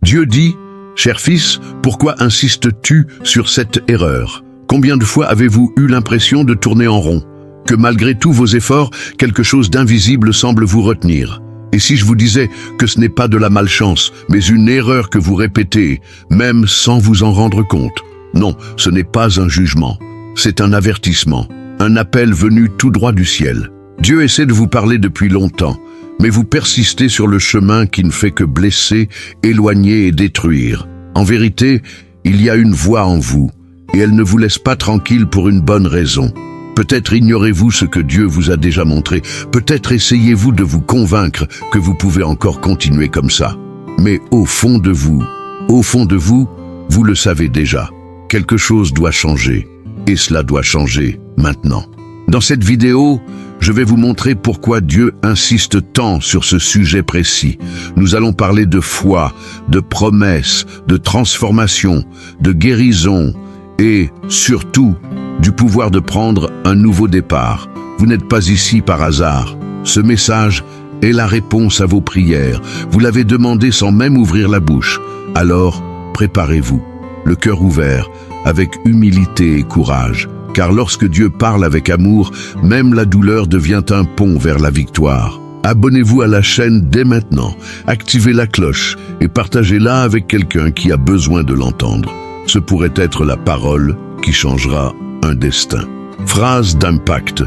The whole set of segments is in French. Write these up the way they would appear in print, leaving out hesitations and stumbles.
Dieu dit, « Cher fils, pourquoi insistes-tu sur cette erreur? Combien de fois avez-vous eu l'impression de tourner en rond? Que malgré tous vos efforts, quelque chose d'invisible semble vous retenir. Et si je vous disais que ce n'est pas de la malchance, mais une erreur que vous répétez, même sans vous en rendre compte? Non, ce n'est pas un jugement. C'est un avertissement, un appel venu tout droit du ciel. Dieu essaie de vous parler depuis longtemps, mais vous persistez sur le chemin qui ne fait que blesser, éloigner et détruire. En vérité, il y a une voix en vous, et elle ne vous laisse pas tranquille pour une bonne raison. Peut-être ignorez-vous ce que Dieu vous a déjà montré, peut-être essayez-vous de vous convaincre que vous pouvez encore continuer comme ça. Mais au fond de vous, vous le savez déjà. Quelque chose doit changer, et cela doit changer maintenant. Dans cette vidéo, je vais vous montrer pourquoi Dieu insiste tant sur ce sujet précis. Nous allons parler de foi, de promesses, de transformation, de guérison et, surtout, du pouvoir de prendre un nouveau départ. Vous n'êtes pas ici par hasard. Ce message est la réponse à vos prières. Vous l'avez demandé sans même ouvrir la bouche. Alors, préparez-vous, le cœur ouvert, avec humilité et courage. Car lorsque Dieu parle avec amour, même la douleur devient un pont vers la victoire. Abonnez-vous à la chaîne dès maintenant, activez la cloche et partagez-la avec quelqu'un qui a besoin de l'entendre. Ce pourrait être la parole qui changera un destin. Phrase d'impact.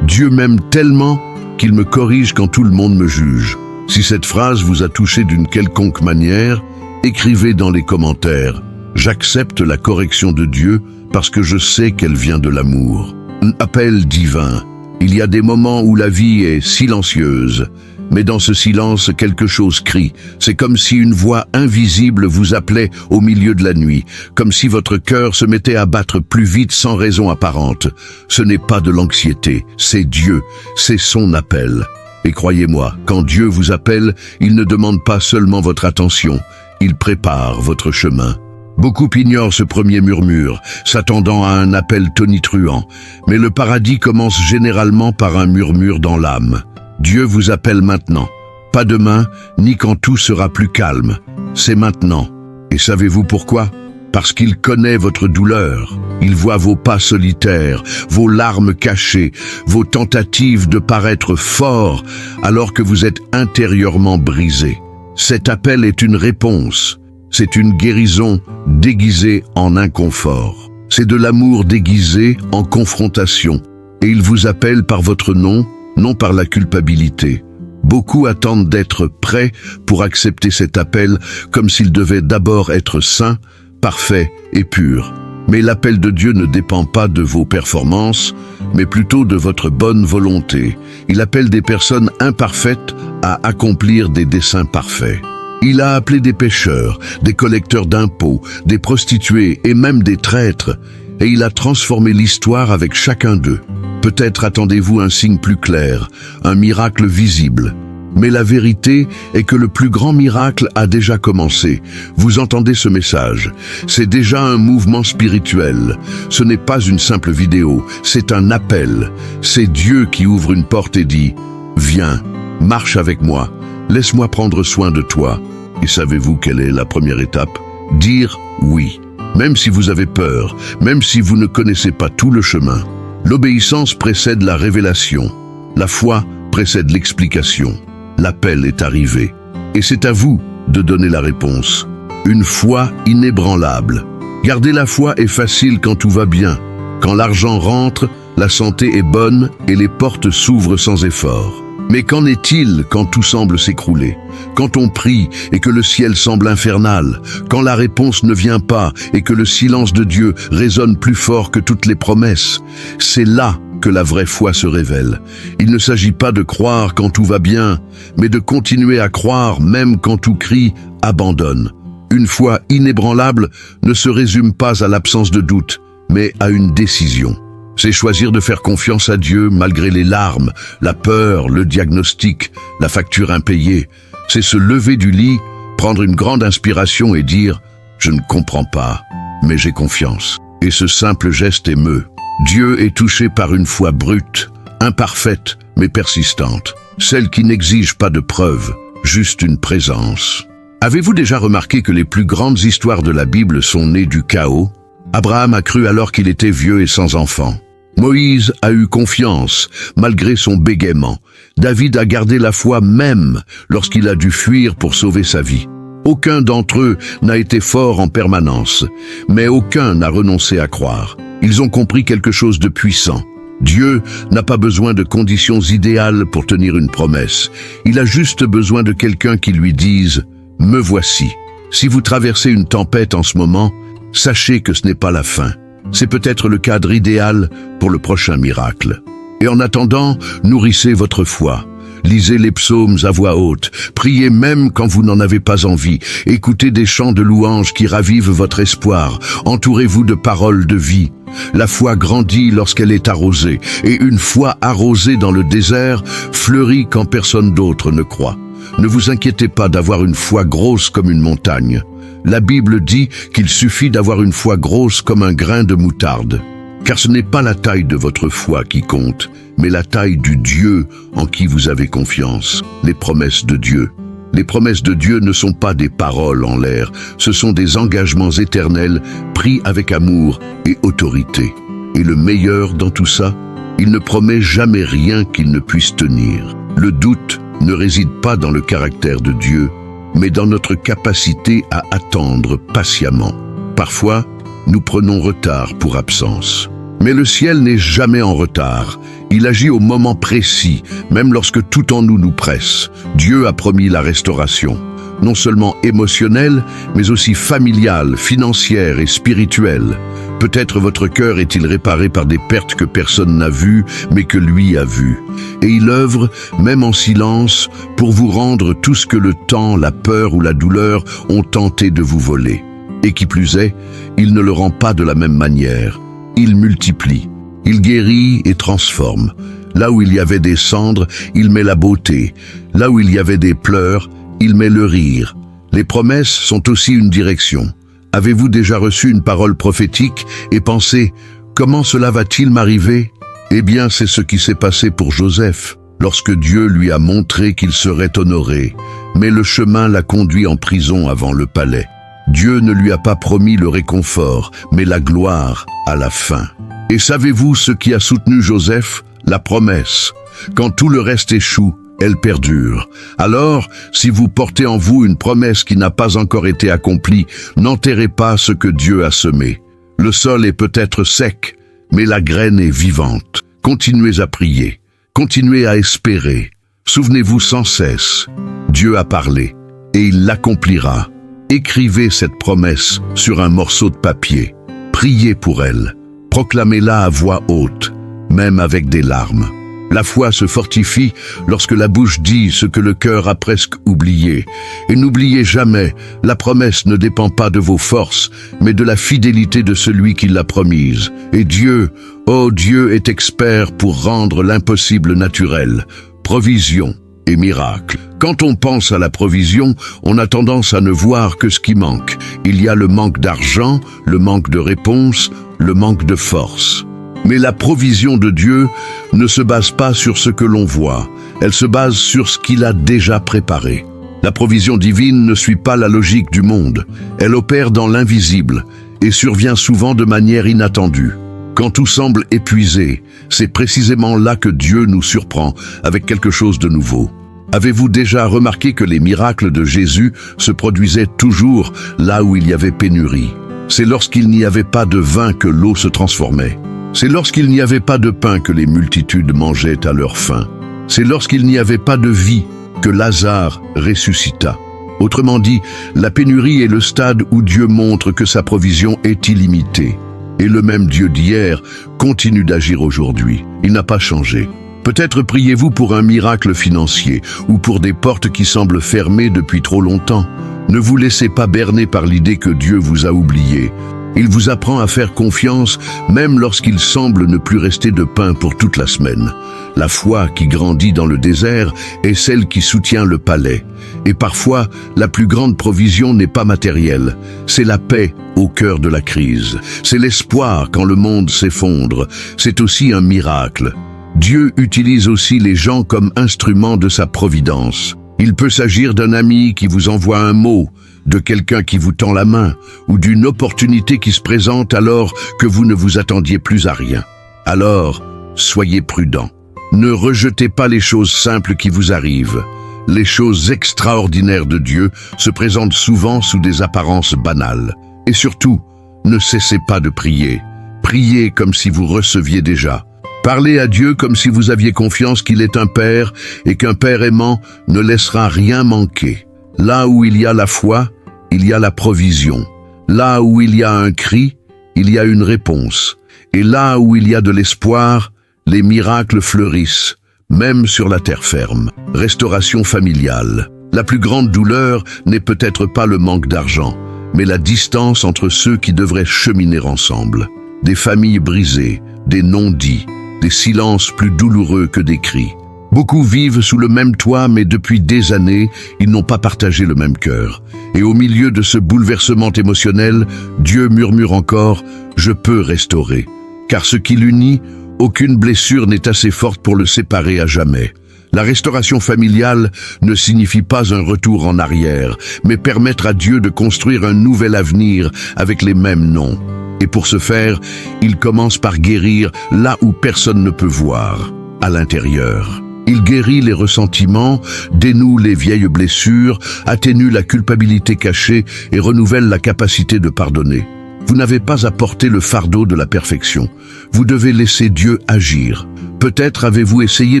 Dieu m'aime tellement qu'il me corrige quand tout le monde me juge. Si cette phrase vous a touché d'une quelconque manière, écrivez dans les commentaires. J'accepte la correction de Dieu parce que je sais qu'elle vient de l'amour. Un appel divin. Il y a des moments où la vie est silencieuse, mais dans ce silence, quelque chose crie. C'est comme si une voix invisible vous appelait au milieu de la nuit, comme si votre cœur se mettait à battre plus vite sans raison apparente. Ce n'est pas de l'anxiété, c'est Dieu, c'est son appel. Et croyez-moi, quand Dieu vous appelle, il ne demande pas seulement votre attention, il prépare votre chemin. Beaucoup ignorent ce premier murmure, s'attendant à un appel tonitruant. Mais le paradis commence généralement par un murmure dans l'âme. Dieu vous appelle maintenant. Pas demain, ni quand tout sera plus calme. C'est maintenant. Et savez-vous pourquoi? Parce qu'il connaît votre douleur. Il voit vos pas solitaires, vos larmes cachées, vos tentatives de paraître fort alors que vous êtes intérieurement brisé. Cet appel est une réponse. C'est une guérison déguisée en inconfort. C'est de l'amour déguisé en confrontation. Et il vous appelle par votre nom, non par la culpabilité. Beaucoup attendent d'être prêts pour accepter cet appel comme s'il devait d'abord être saint, parfait et pur. Mais l'appel de Dieu ne dépend pas de vos performances, mais plutôt de votre bonne volonté. Il appelle des personnes imparfaites à accomplir des desseins parfaits. Il a appelé des pécheurs, des collecteurs d'impôts, des prostituées et même des traîtres, et il a transformé l'histoire avec chacun d'eux. Peut-être attendez-vous un signe plus clair, un miracle visible. Mais la vérité est que le plus grand miracle a déjà commencé. Vous entendez ce message? C'est déjà un mouvement spirituel. Ce n'est pas une simple vidéo, c'est un appel. C'est Dieu qui ouvre une porte et dit « Viens, marche avec moi. Laisse-moi prendre soin de toi. » Et savez-vous quelle est la première étape? Dire oui. Même si vous avez peur, même si vous ne connaissez pas tout le chemin. L'obéissance précède la révélation. La foi précède l'explication. L'appel est arrivé. Et c'est à vous de donner la réponse. Une foi inébranlable. Garder la foi est facile quand tout va bien. Quand l'argent rentre, la santé est bonne et les portes s'ouvrent sans effort. Mais qu'en est-il quand tout semble s'écrouler? Quand on prie et que le ciel semble infernal? Quand la réponse ne vient pas et que le silence de Dieu résonne plus fort que toutes les promesses? C'est là que la vraie foi se révèle. Il ne s'agit pas de croire quand tout va bien, mais de continuer à croire même quand tout crie « abandonne ». Une foi inébranlable ne se résume pas à l'absence de doute, mais à une décision. C'est choisir de faire confiance à Dieu malgré les larmes, la peur, le diagnostic, la facture impayée. C'est se lever du lit, prendre une grande inspiration et dire « Je ne comprends pas, mais j'ai confiance ». Et ce simple geste émeut. Dieu est touché par une foi brute, imparfaite mais persistante. Celle qui n'exige pas de preuves, juste une présence. Avez-vous déjà remarqué que les plus grandes histoires de la Bible sont nées du chaos? Abraham a cru alors qu'il était vieux et sans enfant. Moïse a eu confiance, malgré son bégaiement. David a gardé la foi même lorsqu'il a dû fuir pour sauver sa vie. Aucun d'entre eux n'a été fort en permanence, mais aucun n'a renoncé à croire. Ils ont compris quelque chose de puissant. Dieu n'a pas besoin de conditions idéales pour tenir une promesse. Il a juste besoin de quelqu'un qui lui dise « Me voici ». Si vous traversez une tempête en ce moment, sachez que ce n'est pas la fin. C'est peut-être le cadre idéal pour le prochain miracle. Et en attendant, nourrissez votre foi. Lisez les psaumes à voix haute. Priez même quand vous n'en avez pas envie. Écoutez des chants de louanges qui ravivent votre espoir. Entourez-vous de paroles de vie. La foi grandit lorsqu'elle est arrosée. Et une foi arrosée dans le désert fleurit quand personne d'autre ne croit. Ne vous inquiétez pas d'avoir une foi grosse comme une montagne. La Bible dit qu'il suffit d'avoir une foi grosse comme un grain de moutarde. Car ce n'est pas la taille de votre foi qui compte, mais la taille du Dieu en qui vous avez confiance, les promesses de Dieu. Les promesses de Dieu ne sont pas des paroles en l'air, ce sont des engagements éternels pris avec amour et autorité. Et le meilleur dans tout ça, il ne promet jamais rien qu'il ne puisse tenir. Le doute ne réside pas dans le caractère de Dieu, mais dans notre capacité à attendre patiemment. Parfois, nous prenons retard pour absence. Mais le ciel n'est jamais en retard. Il agit au moment précis, même lorsque tout en nous nous presse. Dieu a promis la restauration, non seulement émotionnelle, mais aussi familiale, financière et spirituelle. Peut-être votre cœur est-il réparé par des pertes que personne n'a vues, mais que lui a vues. Et il œuvre, même en silence, pour vous rendre tout ce que le temps, la peur ou la douleur ont tenté de vous voler. Et qui plus est, il ne le rend pas de la même manière. Il multiplie, il guérit et transforme. Là où il y avait des cendres, il met la beauté. Là où il y avait des pleurs, il met le rire. Les promesses sont aussi une direction. Avez-vous déjà reçu une parole prophétique et pensé « Comment cela va-t-il m'arriver » Eh bien, c'est ce qui s'est passé pour Joseph, lorsque Dieu lui a montré qu'il serait honoré. Mais le chemin l'a conduit en prison avant le palais. Dieu ne lui a pas promis le réconfort, mais la gloire à la fin. Et savez-vous ce qui a soutenu Joseph? La promesse. Quand tout le reste échoue, elle perdure. Alors, si vous portez en vous une promesse qui n'a pas encore été accomplie, n'enterrez pas ce que Dieu a semé. Le sol est peut-être sec, mais la graine est vivante. Continuez à prier, continuez à espérer. Souvenez-vous sans cesse, Dieu a parlé, et il l'accomplira. Écrivez cette promesse sur un morceau de papier. Priez pour elle. Proclamez-la à voix haute, même avec des larmes. La foi se fortifie lorsque la bouche dit ce que le cœur a presque oublié. Et n'oubliez jamais, la promesse ne dépend pas de vos forces, mais de la fidélité de celui qui l'a promise. Et Dieu, oh Dieu, est expert pour rendre l'impossible naturel. Provision et miracle. Quand on pense à la provision, on a tendance à ne voir que ce qui manque. Il y a le manque d'argent, le manque de réponse, le manque de force. Mais la provision de Dieu ne se base pas sur ce que l'on voit, elle se base sur ce qu'il a déjà préparé. La provision divine ne suit pas la logique du monde, elle opère dans l'invisible et survient souvent de manière inattendue. Quand tout semble épuisé, c'est précisément là que Dieu nous surprend avec quelque chose de nouveau. Avez-vous déjà remarqué que les miracles de Jésus se produisaient toujours là où il y avait pénurie? C'est lorsqu'il n'y avait pas de vin que l'eau se transformait. C'est lorsqu'il n'y avait pas de pain que les multitudes mangeaient à leur faim. C'est lorsqu'il n'y avait pas de vie que Lazare ressuscita. Autrement dit, la pénurie est le stade où Dieu montre que sa provision est illimitée. Et le même Dieu d'hier continue d'agir aujourd'hui. Il n'a pas changé. Peut-être priez-vous pour un miracle financier ou pour des portes qui semblent fermées depuis trop longtemps. Ne vous laissez pas berner par l'idée que Dieu vous a oublié. Il vous apprend à faire confiance même lorsqu'il semble ne plus rester de pain pour toute la semaine. La foi qui grandit dans le désert est celle qui soutient le palais. Et parfois, la plus grande provision n'est pas matérielle. C'est la paix au cœur de la crise. C'est l'espoir quand le monde s'effondre. C'est aussi un miracle. Dieu utilise aussi les gens comme instruments de sa providence. Il peut s'agir d'un ami qui vous envoie un mot, de quelqu'un qui vous tend la main, ou d'une opportunité qui se présente alors que vous ne vous attendiez plus à rien. Alors, soyez prudent. Ne rejetez pas les choses simples qui vous arrivent. Les choses extraordinaires de Dieu se présentent souvent sous des apparences banales. Et surtout, ne cessez pas de prier. Priez comme si vous receviez déjà. Parlez à Dieu comme si vous aviez confiance qu'il est un Père et qu'un Père aimant ne laissera rien manquer. Là où il y a la foi, il y a la provision. Là où il y a un cri, il y a une réponse. Et là où il y a de l'espoir, les miracles fleurissent, même sur la terre ferme. Restauration familiale. La plus grande douleur n'est peut-être pas le manque d'argent, mais la distance entre ceux qui devraient cheminer ensemble. Des familles brisées, des non-dits, des silences plus douloureux que des cris. Beaucoup vivent sous le même toit, mais depuis des années, ils n'ont pas partagé le même cœur. Et au milieu de ce bouleversement émotionnel, Dieu murmure encore « Je peux restaurer ». Car ce qui l'unit, aucune blessure n'est assez forte pour le séparer à jamais. La restauration familiale ne signifie pas un retour en arrière, mais permettre à Dieu de construire un nouvel avenir avec les mêmes noms. Et pour ce faire, il commence par guérir là où personne ne peut voir, à l'intérieur. Il guérit les ressentiments, dénoue les vieilles blessures, atténue la culpabilité cachée et renouvelle la capacité de pardonner. Vous n'avez pas à porter le fardeau de la perfection. Vous devez laisser Dieu agir. Peut-être avez-vous essayé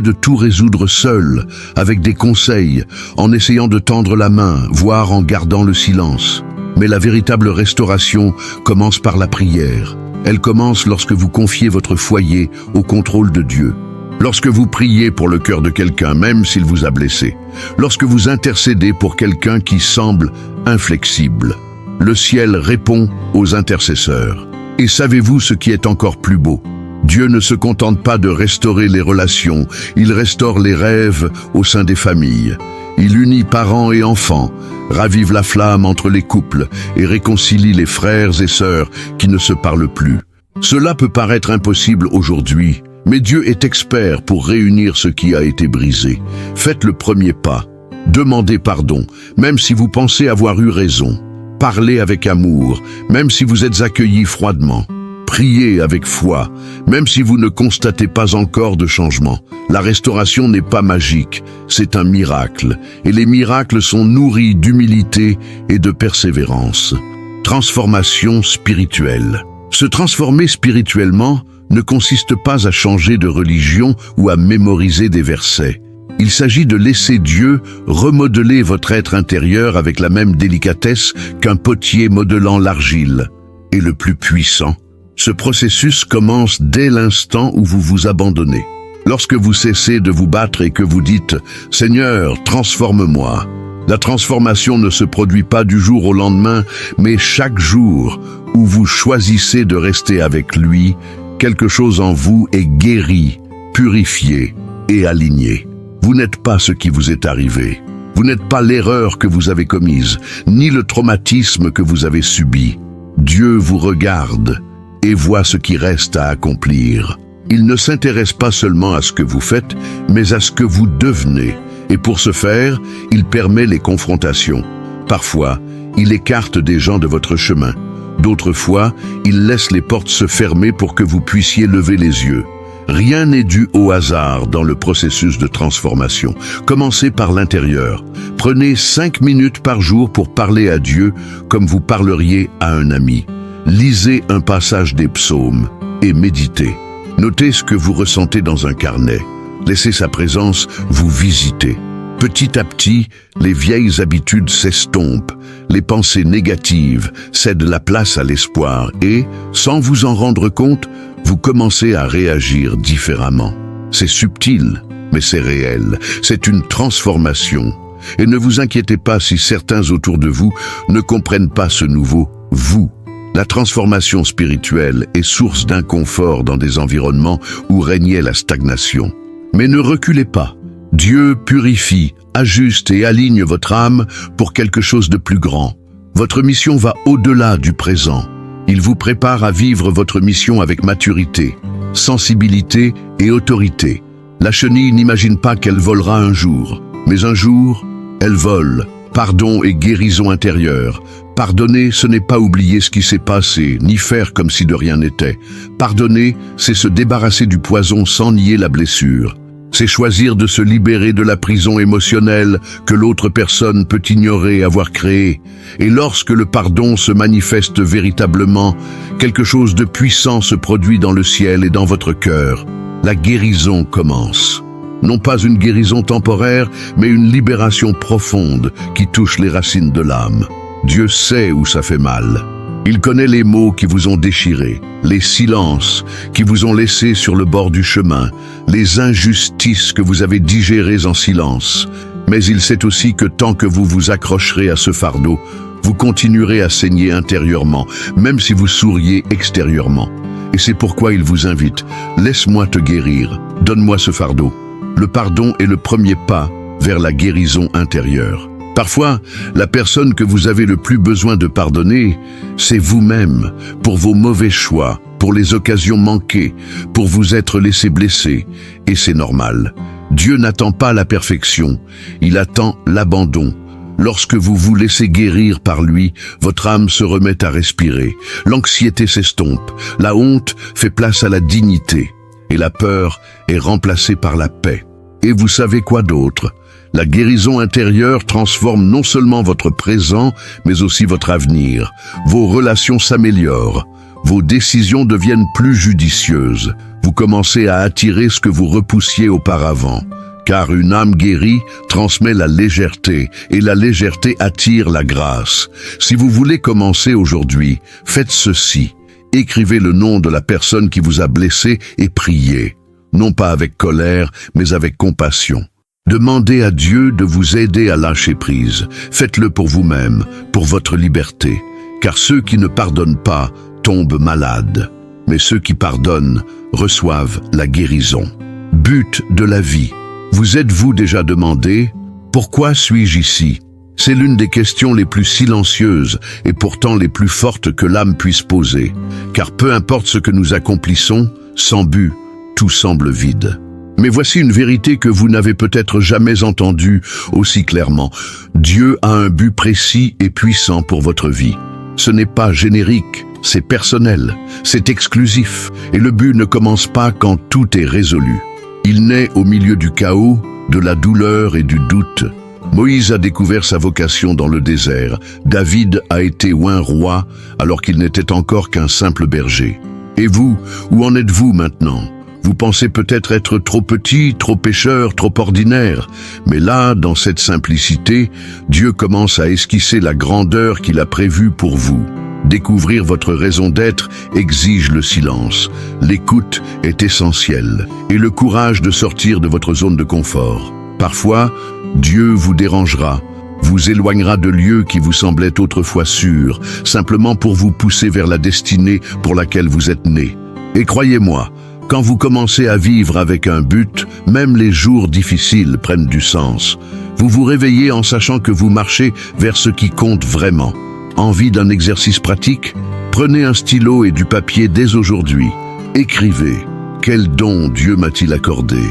de tout résoudre seul, avec des conseils, en essayant de tendre la main, voire en gardant le silence. Mais la véritable restauration commence par la prière. Elle commence lorsque vous confiez votre foyer au contrôle de Dieu. Lorsque vous priez pour le cœur de quelqu'un, même s'il vous a blessé. Lorsque vous intercédez pour quelqu'un qui semble inflexible. Le ciel répond aux intercesseurs. Et savez-vous ce qui est encore plus beau? Dieu ne se contente pas de restaurer les relations, il restaure les rêves au sein des familles. Il unit parents et enfants, ravive la flamme entre les couples et réconcilie les frères et sœurs qui ne se parlent plus. Cela peut paraître impossible aujourd'hui, mais Dieu est expert pour réunir ce qui a été brisé. Faites le premier pas. Demandez pardon, même si vous pensez avoir eu raison. Parlez avec amour, même si vous êtes accueillis froidement. Priez avec foi, même si vous ne constatez pas encore de changement. La restauration n'est pas magique, c'est un miracle. Et les miracles sont nourris d'humilité et de persévérance. Transformation spirituelle. Se transformer spirituellement ne consiste pas à changer de religion ou à mémoriser des versets. Il s'agit de laisser Dieu remodeler votre être intérieur avec la même délicatesse qu'un potier modelant l'argile. Et le plus puissant, ce processus commence dès l'instant où vous vous abandonnez. Lorsque vous cessez de vous battre et que vous dites « Seigneur, transforme-moi », la transformation ne se produit pas du jour au lendemain, mais chaque jour où vous choisissez de rester avec lui, quelque chose en vous est guéri, purifié et aligné. Vous n'êtes pas ce qui vous est arrivé. Vous n'êtes pas l'erreur que vous avez commise, ni le traumatisme que vous avez subi. Dieu vous regarde et voit ce qui reste à accomplir. Il ne s'intéresse pas seulement à ce que vous faites, mais à ce que vous devenez. Et pour ce faire, il permet les confrontations. Parfois, il écarte des gens de votre chemin. D'autres fois, il laisse les portes se fermer pour que vous puissiez lever les yeux. Rien n'est dû au hasard dans le processus de transformation. Commencez par l'intérieur. Prenez 5 minutes par jour pour parler à Dieu comme vous parleriez à un ami. Lisez un passage des psaumes et méditez. Notez ce que vous ressentez dans un carnet. Laissez sa présence vous visiter. Petit à petit, les vieilles habitudes s'estompent, les pensées négatives cèdent la place à l'espoir et, sans vous en rendre compte, vous commencez à réagir différemment. C'est subtil, mais c'est réel. C'est une transformation. Et ne vous inquiétez pas si certains autour de vous ne comprennent pas ce nouveau « vous ». La transformation spirituelle est source d'inconfort dans des environnements où régnait la stagnation. Mais ne reculez pas. Dieu purifie, ajuste et aligne votre âme pour quelque chose de plus grand. Votre mission va au-delà du présent. Il vous prépare à vivre votre mission avec maturité, sensibilité et autorité. La chenille n'imagine pas qu'elle volera un jour, mais un jour, elles volent. Pardon et guérison intérieure. Pardonner, ce n'est pas oublier ce qui s'est passé, ni faire comme si de rien n'était. Pardonner, c'est se débarrasser du poison sans nier la blessure. C'est choisir de se libérer de la prison émotionnelle que l'autre personne peut ignorer avoir créée. Et lorsque le pardon se manifeste véritablement, quelque chose de puissant se produit dans le ciel et dans votre cœur. La guérison commence. Non pas une guérison temporaire, mais une libération profonde qui touche les racines de l'âme. Dieu sait où ça fait mal. Il connaît les mots qui vous ont déchirés, les silences qui vous ont laissé sur le bord du chemin, les injustices que vous avez digérées en silence. Mais il sait aussi que tant que vous vous accrocherez à ce fardeau, vous continuerez à saigner intérieurement, même si vous souriez extérieurement. Et c'est pourquoi il vous invite, laisse-moi te guérir, donne-moi ce fardeau. Le pardon est le premier pas vers la guérison intérieure. Parfois, la personne que vous avez le plus besoin de pardonner, c'est vous-même, pour vos mauvais choix, pour les occasions manquées, pour vous être laissé blesser. Et c'est normal. Dieu n'attend pas la perfection, il attend l'abandon. Lorsque vous vous laissez guérir par lui, votre âme se remet à respirer. L'anxiété s'estompe, la honte fait place à la dignité, et la peur est remplacée par la paix. Et vous savez quoi d'autre? La guérison intérieure transforme non seulement votre présent, mais aussi votre avenir. Vos relations s'améliorent, vos décisions deviennent plus judicieuses. Vous commencez à attirer ce que vous repoussiez auparavant. Car une âme guérie transmet la légèreté, et la légèreté attire la grâce. Si vous voulez commencer aujourd'hui, faites ceci. Écrivez le nom de la personne qui vous a blessé et priez. Non pas avec colère, mais avec compassion. Demandez à Dieu de vous aider à lâcher prise. Faites-le pour vous-même, pour votre liberté. Car ceux qui ne pardonnent pas tombent malades. Mais ceux qui pardonnent reçoivent la guérison. But de la vie. Vous êtes-vous déjà demandé « Pourquoi suis-je ici ?» C'est l'une des questions les plus silencieuses et pourtant les plus fortes que l'âme puisse poser. Car peu importe ce que nous accomplissons, sans but, tout semble vide. Mais voici une vérité que vous n'avez peut-être jamais entendue aussi clairement. Dieu a un but précis et puissant pour votre vie. Ce n'est pas générique, c'est personnel, c'est exclusif. Et le but ne commence pas quand tout est résolu. Il naît au milieu du chaos, de la douleur et du doute. Moïse a découvert sa vocation dans le désert. David a été oint roi alors qu'il n'était encore qu'un simple berger. Et vous, où en êtes-vous maintenant ? Vous pensez peut-être être trop petit, trop pécheur, trop ordinaire. Mais là, dans cette simplicité, Dieu commence à esquisser la grandeur qu'il a prévue pour vous. Découvrir votre raison d'être exige le silence. L'écoute est essentielle et le courage de sortir de votre zone de confort. Parfois, Dieu vous dérangera, vous éloignera de lieux qui vous semblaient autrefois sûrs, simplement pour vous pousser vers la destinée pour laquelle vous êtes né. Et croyez-moi, quand vous commencez à vivre avec un but, même les jours difficiles prennent du sens. Vous vous réveillez en sachant que vous marchez vers ce qui compte vraiment. Envie d'un exercice pratique? Prenez un stylo et du papier dès aujourd'hui. Écrivez. Quel don Dieu m'a-t-il accordé?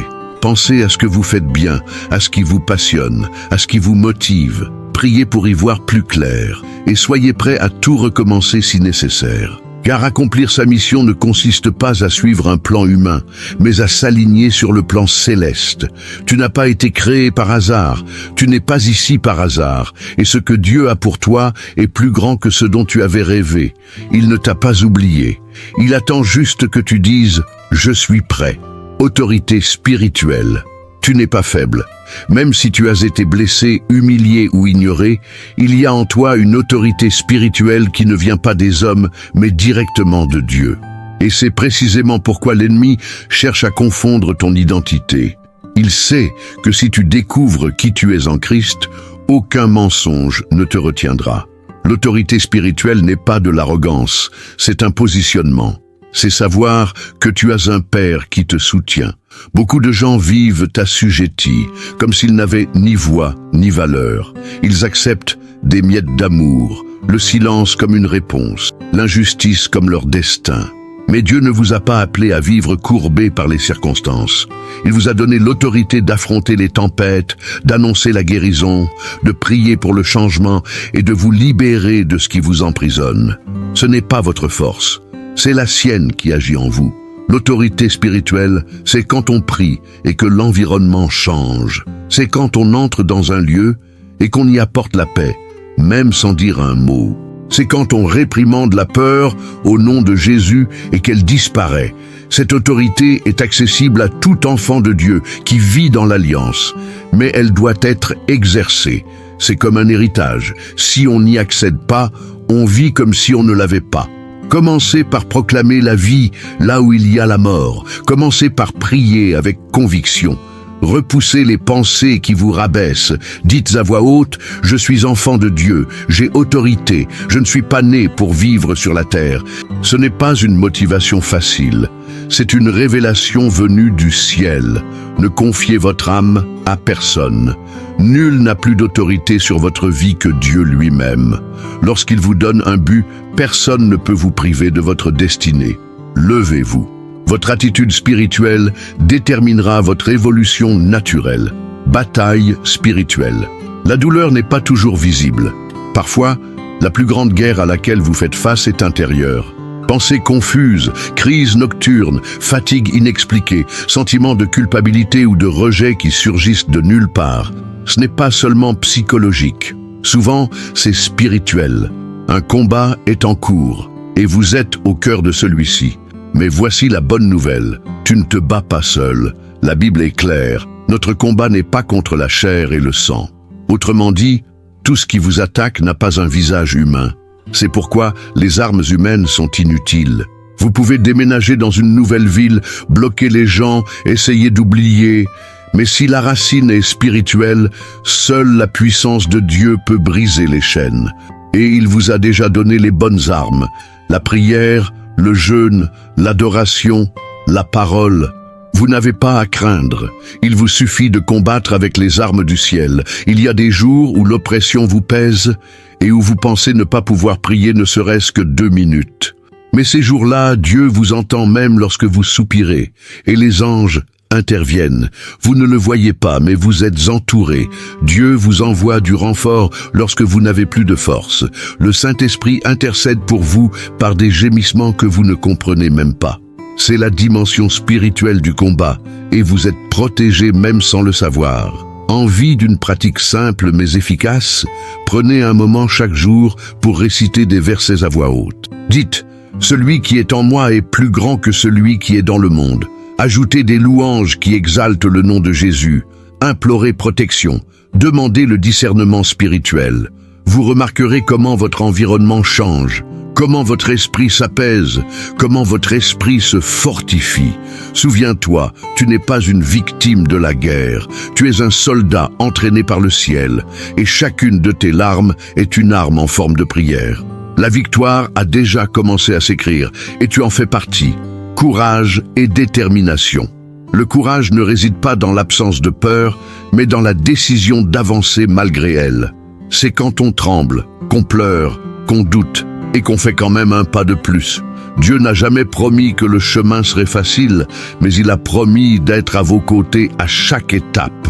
Pensez à ce que vous faites bien, à ce qui vous passionne, à ce qui vous motive. Priez pour y voir plus clair et soyez prêt à tout recommencer si nécessaire. Car accomplir sa mission ne consiste pas à suivre un plan humain, mais à s'aligner sur le plan céleste. Tu n'as pas été créé par hasard, tu n'es pas ici par hasard, et ce que Dieu a pour toi est plus grand que ce dont tu avais rêvé. Il ne t'a pas oublié. Il attend juste que tu dises « Je suis prêt ». Autorité spirituelle. Tu n'es pas faible. Même si tu as été blessé, humilié ou ignoré, il y a en toi une autorité spirituelle qui ne vient pas des hommes, mais directement de Dieu. Et c'est précisément pourquoi l'ennemi cherche à confondre ton identité. Il sait que si tu découvres qui tu es en Christ, aucun mensonge ne te retiendra. L'autorité spirituelle n'est pas de l'arrogance, c'est un positionnement. C'est savoir que tu as un Père qui te soutient. Beaucoup de gens vivent assujettis, comme s'ils n'avaient ni voix ni valeur. Ils acceptent des miettes d'amour, le silence comme une réponse, l'injustice comme leur destin. Mais Dieu ne vous a pas appelé à vivre courbé par les circonstances. Il vous a donné l'autorité d'affronter les tempêtes, d'annoncer la guérison, de prier pour le changement et de vous libérer de ce qui vous emprisonne. Ce n'est pas votre force, c'est la sienne qui agit en vous. L'autorité spirituelle, c'est quand on prie et que l'environnement change. C'est quand on entre dans un lieu et qu'on y apporte la paix, même sans dire un mot. C'est quand on réprimande la peur au nom de Jésus et qu'elle disparaît. Cette autorité est accessible à tout enfant de Dieu qui vit dans l'alliance, mais elle doit être exercée. C'est comme un héritage. Si on n'y accède pas, on vit comme si on ne l'avait pas. Commencez par proclamer la vie là où il y a la mort. Commencez par prier avec conviction. Repoussez les pensées qui vous rabaissent. Dites à voix haute, « Je suis enfant de Dieu, j'ai autorité, je ne suis pas né pour vivre sur la terre. » Ce n'est pas une motivation facile, c'est une révélation venue du ciel. Ne confiez votre âme à personne. Nul n'a plus d'autorité sur votre vie que Dieu lui-même. Lorsqu'il vous donne un but, personne ne peut vous priver de votre destinée. Levez-vous. Votre attitude spirituelle déterminera votre évolution naturelle. Bataille spirituelle. La douleur n'est pas toujours visible. Parfois, la plus grande guerre à laquelle vous faites face est intérieure. Pensées confuses, crises nocturnes, fatigue inexpliquée, sentiments de culpabilité ou de rejet qui surgissent de nulle part. Ce n'est pas seulement psychologique. Souvent, c'est spirituel. Un combat est en cours et vous êtes au cœur de celui-ci. Mais voici la bonne nouvelle, tu ne te bats pas seul. La Bible est claire, notre combat n'est pas contre la chair et le sang. Autrement dit, tout ce qui vous attaque n'a pas un visage humain. C'est pourquoi les armes humaines sont inutiles. Vous pouvez déménager dans une nouvelle ville, bloquer les gens, essayer d'oublier. Mais si la racine est spirituelle, seule la puissance de Dieu peut briser les chaînes. Et il vous a déjà donné les bonnes armes, la prière, le jeûne, l'adoration, la parole. Vous n'avez pas à craindre. Il vous suffit de combattre avec les armes du ciel. Il y a des jours où l'oppression vous pèse et où vous pensez ne pas pouvoir prier ne serait-ce que 2 minutes. Mais ces jours-là, Dieu vous entend même lorsque vous soupirez, et les anges interviennent. Vous ne le voyez pas, mais vous êtes entourés. Dieu vous envoie du renfort lorsque vous n'avez plus de force. Le Saint-Esprit intercède pour vous par des gémissements que vous ne comprenez même pas. C'est la dimension spirituelle du combat, et vous êtes protégés même sans le savoir. Envie d'une pratique simple mais efficace, prenez un moment chaque jour pour réciter des versets à voix haute. Dites, « Celui qui est en moi est plus grand que celui qui est dans le monde. » Ajoutez des louanges qui exaltent le nom de Jésus. Implorez protection. Demandez le discernement spirituel. Vous remarquerez comment votre environnement change, comment votre esprit s'apaise, comment votre esprit se fortifie. Souviens-toi, tu n'es pas une victime de la guerre. Tu es un soldat entraîné par le ciel, et chacune de tes larmes est une arme en forme de prière. La victoire a déjà commencé à s'écrire, et tu en fais partie. Courage et détermination. Le courage ne réside pas dans l'absence de peur, mais dans la décision d'avancer malgré elle. C'est quand on tremble, qu'on pleure, qu'on doute et qu'on fait quand même un pas de plus. Dieu n'a jamais promis que le chemin serait facile, mais il a promis d'être à vos côtés à chaque étape.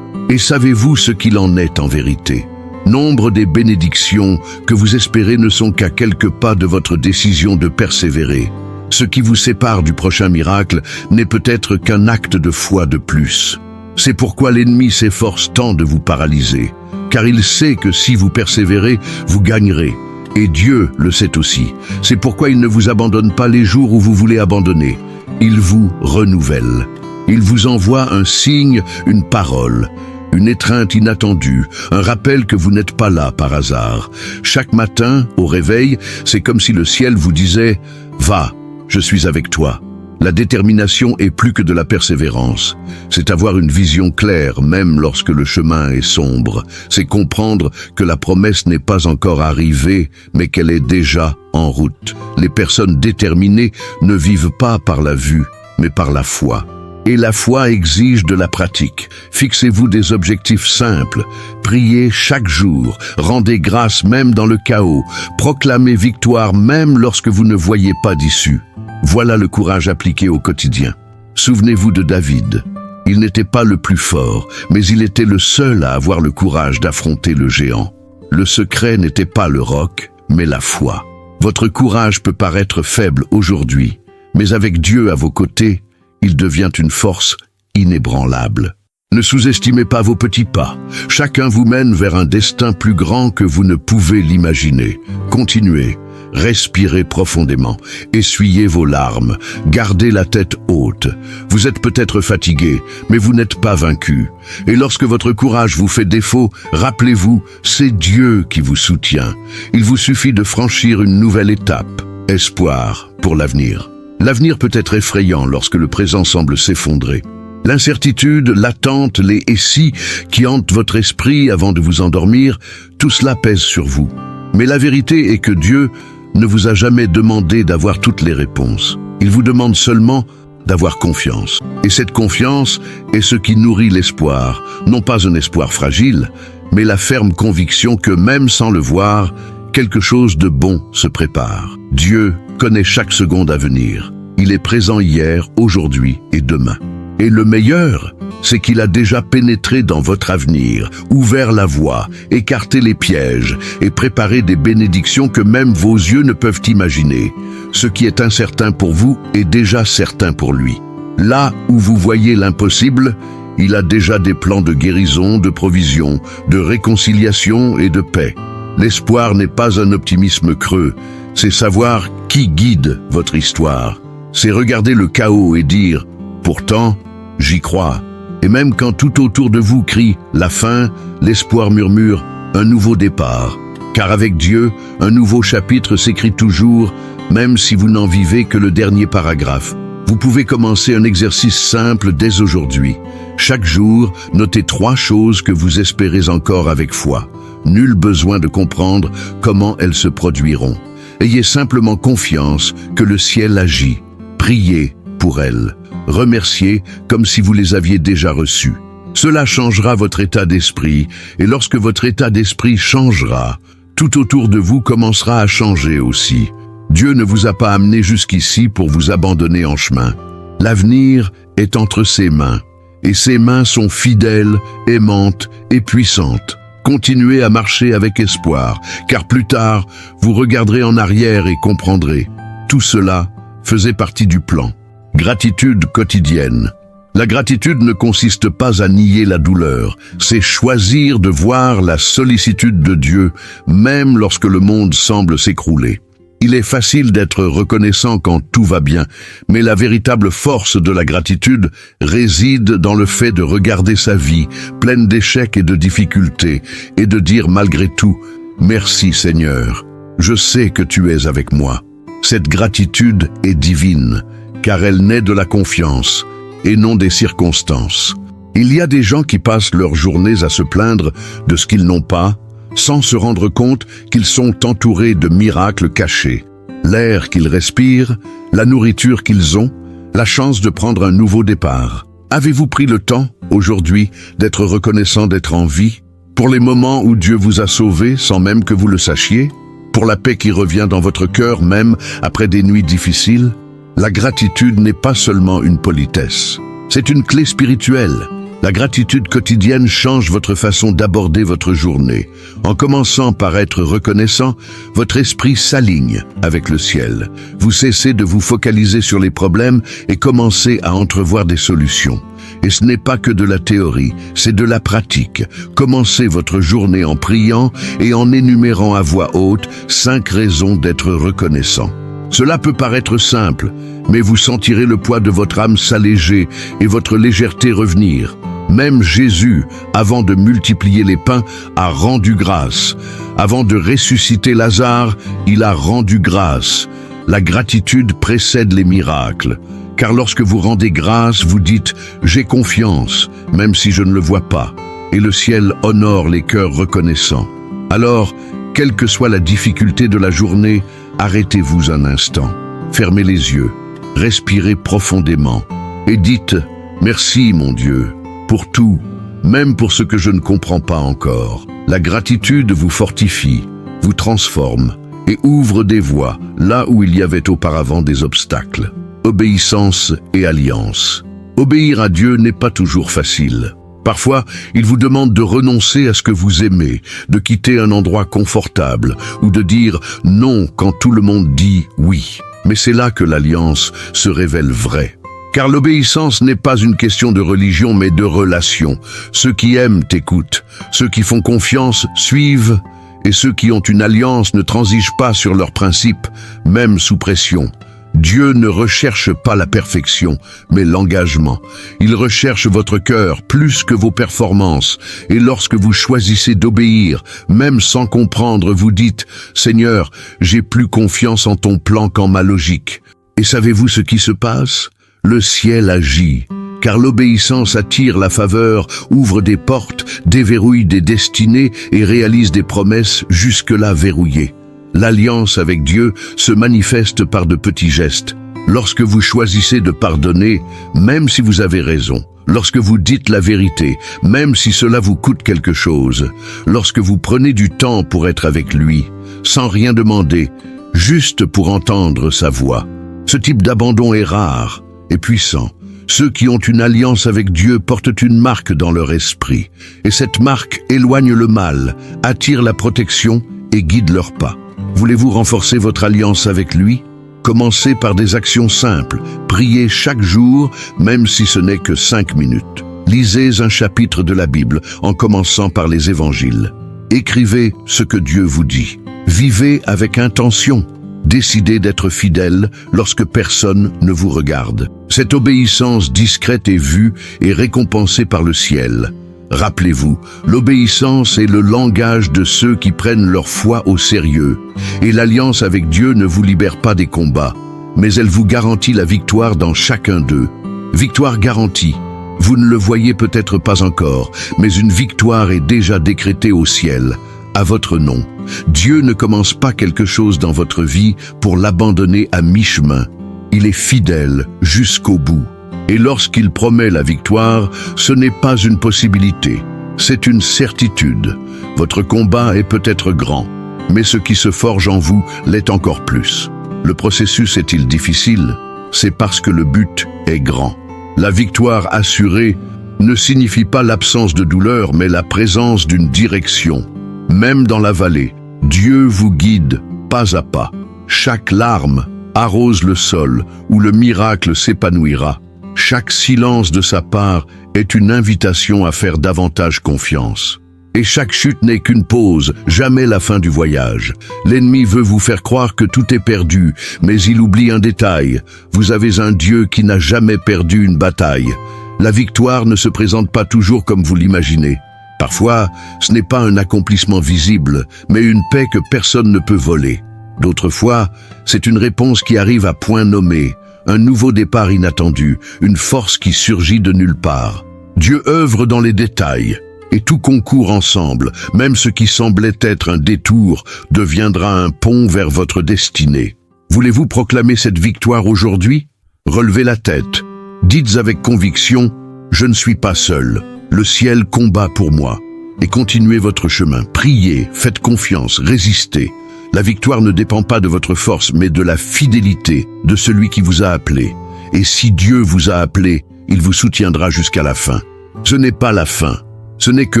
Et savez-vous ce qu'il en est en vérité? Nombre des bénédictions que vous espérez ne sont qu'à quelques pas de votre décision de persévérer. Ce qui vous sépare du prochain miracle n'est peut-être qu'un acte de foi de plus. C'est pourquoi l'ennemi s'efforce tant de vous paralyser, car il sait que si vous persévérez, vous gagnerez. Et Dieu le sait aussi. C'est pourquoi il ne vous abandonne pas les jours où vous voulez abandonner. Il vous renouvelle. Il vous envoie un signe, une parole, une étreinte inattendue, un rappel que vous n'êtes pas là par hasard. Chaque matin, au réveil, c'est comme si le ciel vous disait « Va ». Je suis avec toi. La détermination est plus que de la persévérance. C'est avoir une vision claire, même lorsque le chemin est sombre. C'est comprendre que la promesse n'est pas encore arrivée, mais qu'elle est déjà en route. Les personnes déterminées ne vivent pas par la vue, mais par la foi. Et la foi exige de la pratique. Fixez-vous des objectifs simples. Priez chaque jour. Rendez grâce même dans le chaos. Proclamez victoire même lorsque vous ne voyez pas d'issue. Voilà le courage appliqué au quotidien. Souvenez-vous de David. Il n'était pas le plus fort, mais il était le seul à avoir le courage d'affronter le géant. Le secret n'était pas le roc, mais la foi. Votre courage peut paraître faible aujourd'hui, mais avec Dieu à vos côtés, il devient une force inébranlable. Ne sous-estimez pas vos petits pas. Chacun vous mène vers un destin plus grand que vous ne pouvez l'imaginer. Continuez, respirez profondément, essuyez vos larmes, gardez la tête haute. Vous êtes peut-être fatigué, mais vous n'êtes pas vaincu. Et lorsque votre courage vous fait défaut, rappelez-vous, c'est Dieu qui vous soutient. Il vous suffit de franchir une nouvelle étape. Espoir pour l'avenir. L'avenir peut être effrayant lorsque le présent semble s'effondrer. L'incertitude, l'attente, les « et si » qui hantent votre esprit avant de vous endormir, tout cela pèse sur vous. Mais la vérité est que Dieu ne vous a jamais demandé d'avoir toutes les réponses. Il vous demande seulement d'avoir confiance. Et cette confiance est ce qui nourrit l'espoir, non pas un espoir fragile, mais la ferme conviction que même sans le voir, quelque chose de bon se prépare. Dieu connaît chaque seconde à venir. Il est présent hier, aujourd'hui et demain. Et le meilleur, c'est qu'il a déjà pénétré dans votre avenir, ouvert la voie, écarté les pièges et préparé des bénédictions que même vos yeux ne peuvent imaginer. Ce qui est incertain pour vous est déjà certain pour lui. Là où vous voyez l'impossible, il a déjà des plans de guérison, de provision, de réconciliation et de paix. L'espoir n'est pas un optimisme creux, c'est savoir qui guide votre histoire. C'est regarder le chaos et dire « Pourtant, j'y crois ». Et même quand tout autour de vous crie « la fin », l'espoir murmure « un nouveau départ ». Car avec Dieu, un nouveau chapitre s'écrit toujours, même si vous n'en vivez que le dernier paragraphe. Vous pouvez commencer un exercice simple dès aujourd'hui. Chaque jour, notez 3 choses que vous espérez encore avec foi. Nul besoin de comprendre comment elles se produiront. Ayez simplement confiance que le ciel agit. Priez pour elles. Remerciez comme si vous les aviez déjà reçues. Cela changera votre état d'esprit, et lorsque votre état d'esprit changera, tout autour de vous commencera à changer aussi. Dieu ne vous a pas amené jusqu'ici pour vous abandonner en chemin. L'avenir est entre ses mains, et ses mains sont fidèles, aimantes et puissantes. Continuez à marcher avec espoir, car plus tard, vous regarderez en arrière et comprendrez. Tout cela faisait partie du plan. Gratitude quotidienne. La gratitude ne consiste pas à nier la douleur, c'est choisir de voir la sollicitude de Dieu, même lorsque le monde semble s'écrouler. Il est facile d'être reconnaissant quand tout va bien, mais la véritable force de la gratitude réside dans le fait de regarder sa vie, pleine d'échecs et de difficultés, et de dire malgré tout « Merci Seigneur, je sais que tu es avec moi ». Cette gratitude est divine, car elle naît de la confiance, et non des circonstances. Il y a des gens qui passent leurs journées à se plaindre de ce qu'ils n'ont pas, sans se rendre compte qu'ils sont entourés de miracles cachés. L'air qu'ils respirent, la nourriture qu'ils ont, la chance de prendre un nouveau départ. Avez-vous pris le temps, aujourd'hui, d'être reconnaissant d'être en vie? Pour les moments où Dieu vous a sauvé sans même que vous le sachiez? Pour la paix qui revient dans votre cœur même après des nuits difficiles? La gratitude n'est pas seulement une politesse, c'est une clé spirituelle. La gratitude quotidienne change votre façon d'aborder votre journée. En commençant par être reconnaissant, votre esprit s'aligne avec le ciel. Vous cessez de vous focaliser sur les problèmes et commencez à entrevoir des solutions. Et ce n'est pas que de la théorie, c'est de la pratique. Commencez votre journée en priant et en énumérant à voix haute 5 raisons d'être reconnaissant. Cela peut paraître simple, mais vous sentirez le poids de votre âme s'alléger et votre légèreté revenir. Même Jésus, avant de multiplier les pains, a rendu grâce. Avant de ressusciter Lazare, il a rendu grâce. La gratitude précède les miracles. Car lorsque vous rendez grâce, vous dites « j'ai confiance », même si je ne le vois pas. Et le ciel honore les cœurs reconnaissants. Alors, quelle que soit la difficulté de la journée, arrêtez-vous un instant. Fermez les yeux, respirez profondément et dites « Merci mon Dieu ». Pour tout, même pour ce que je ne comprends pas encore. La gratitude vous fortifie, vous transforme et ouvre des voies là où il y avait auparavant des obstacles. Obéissance et alliance. Obéir à Dieu n'est pas toujours facile. Parfois, il vous demande de renoncer à ce que vous aimez, de quitter un endroit confortable ou de dire non quand tout le monde dit oui. Mais c'est là que l'alliance se révèle vraie. Car l'obéissance n'est pas une question de religion mais de relation. Ceux qui aiment écoutent, ceux qui font confiance suivent, et ceux qui ont une alliance ne transigent pas sur leurs principes, même sous pression. Dieu ne recherche pas la perfection, mais l'engagement. Il recherche votre cœur plus que vos performances. Et lorsque vous choisissez d'obéir, même sans comprendre, vous dites « Seigneur, j'ai plus confiance en ton plan qu'en ma logique ». Et savez-vous ce qui se passe? Le ciel agit. Car l'obéissance attire la faveur, ouvre des portes, déverrouille des destinées et réalise des promesses jusque-là verrouillées. L'alliance avec Dieu se manifeste par de petits gestes. Lorsque vous choisissez de pardonner, même si vous avez raison. Lorsque vous dites la vérité, même si cela vous coûte quelque chose. Lorsque vous prenez du temps pour être avec lui, sans rien demander, juste pour entendre sa voix. Ce type d'abandon est rare et puissant. Ceux qui ont une alliance avec Dieu portent une marque dans leur esprit. Et cette marque éloigne le mal, attire la protection et guide leurs pas. Voulez-vous renforcer votre alliance avec lui? Commencez par des actions simples. Priez chaque jour, même si ce n'est que 5 minutes. Lisez un chapitre de la Bible en commençant par les évangiles. Écrivez ce que Dieu vous dit. Vivez avec intention. Décidez d'être fidèle lorsque personne ne vous regarde. Cette obéissance discrète et vue est récompensée par le ciel. Rappelez-vous, l'obéissance est le langage de ceux qui prennent leur foi au sérieux. Et l'alliance avec Dieu ne vous libère pas des combats, mais elle vous garantit la victoire dans chacun d'eux. Victoire garantie. Vous ne le voyez peut-être pas encore, mais une victoire est déjà décrétée au ciel, à votre nom. Dieu ne commence pas quelque chose dans votre vie pour l'abandonner à mi-chemin. Il est fidèle jusqu'au bout. Et lorsqu'il promet la victoire, ce n'est pas une possibilité, c'est une certitude. Votre combat est peut-être grand, mais ce qui se forge en vous l'est encore plus. Le processus est-il difficile? C'est parce que le but est grand. La victoire assurée ne signifie pas l'absence de douleur, mais la présence d'une direction. Même dans la vallée, Dieu vous guide pas à pas. Chaque larme arrose le sol où le miracle s'épanouira. Chaque silence de sa part est une invitation à faire davantage confiance. Et chaque chute n'est qu'une pause, jamais la fin du voyage. L'ennemi veut vous faire croire que tout est perdu, mais il oublie un détail. Vous avez un Dieu qui n'a jamais perdu une bataille. La victoire ne se présente pas toujours comme vous l'imaginez. Parfois, ce n'est pas un accomplissement visible, mais une paix que personne ne peut voler. D'autres fois, c'est une réponse qui arrive à point nommé. Un nouveau départ inattendu, une force qui surgit de nulle part. Dieu œuvre dans les détails, et tout concourt ensemble, même ce qui semblait être un détour deviendra un pont vers votre destinée. Voulez-vous proclamer cette victoire aujourd'hui? Relevez la tête, dites avec conviction, « Je ne suis pas seul, le ciel combat pour moi ». Et continuez votre chemin, priez, faites confiance, résistez. La victoire ne dépend pas de votre force, mais de la fidélité de celui qui vous a appelé. Et si Dieu vous a appelé, il vous soutiendra jusqu'à la fin. Ce n'est pas la fin, ce n'est que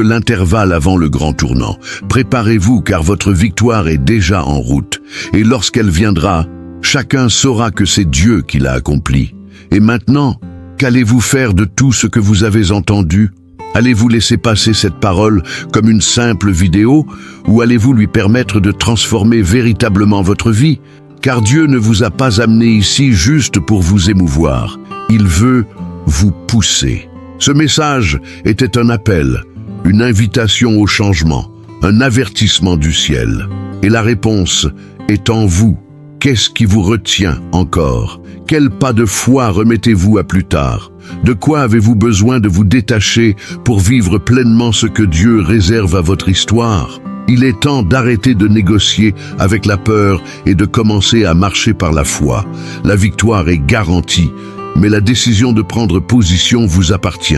l'intervalle avant le grand tournant. Préparez-vous car votre victoire est déjà en route. Et lorsqu'elle viendra, chacun saura que c'est Dieu qui l'a accomplie. Et maintenant, qu'allez-vous faire de tout ce que vous avez entendu ? Allez-vous laisser passer cette parole comme une simple vidéo ou allez-vous lui permettre de transformer véritablement votre vie? Car Dieu ne vous a pas amené ici juste pour vous émouvoir. Il veut vous pousser. Ce message était un appel, une invitation au changement, un avertissement du ciel. Et la réponse est en vous. Qu'est-ce qui vous retient encore? Quel pas de foi remettez-vous à plus tard? De quoi avez-vous besoin de vous détacher pour vivre pleinement ce que Dieu réserve à votre histoire? Il est temps d'arrêter de négocier avec la peur et de commencer à marcher par la foi. La victoire est garantie, mais la décision de prendre position vous appartient.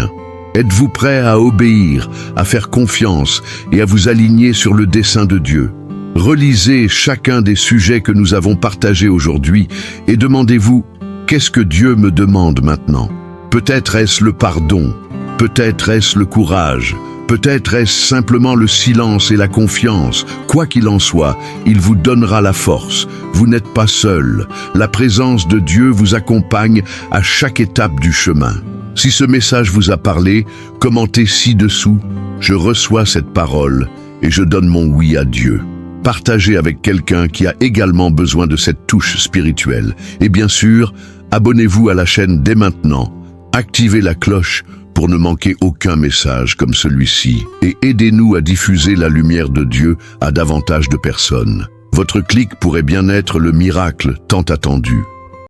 Êtes-vous prêt à obéir, à faire confiance et à vous aligner sur le dessein de Dieu? Relisez chacun des sujets que nous avons partagés aujourd'hui et demandez-vous « Qu'est-ce que Dieu me demande maintenant ?» Peut-être est-ce le pardon, peut-être est-ce le courage, peut-être est-ce simplement le silence et la confiance. Quoi qu'il en soit, il vous donnera la force. Vous n'êtes pas seul. La présence de Dieu vous accompagne à chaque étape du chemin. Si ce message vous a parlé, commentez ci-dessous « Je reçois cette parole et je donne mon oui à Dieu ». Partagez avec quelqu'un qui a également besoin de cette touche spirituelle. Et bien sûr, abonnez-vous à la chaîne dès maintenant. Activez la cloche pour ne manquer aucun message comme celui-ci et aidez-nous à diffuser la lumière de Dieu à davantage de personnes. Votre clic pourrait bien être le miracle tant attendu.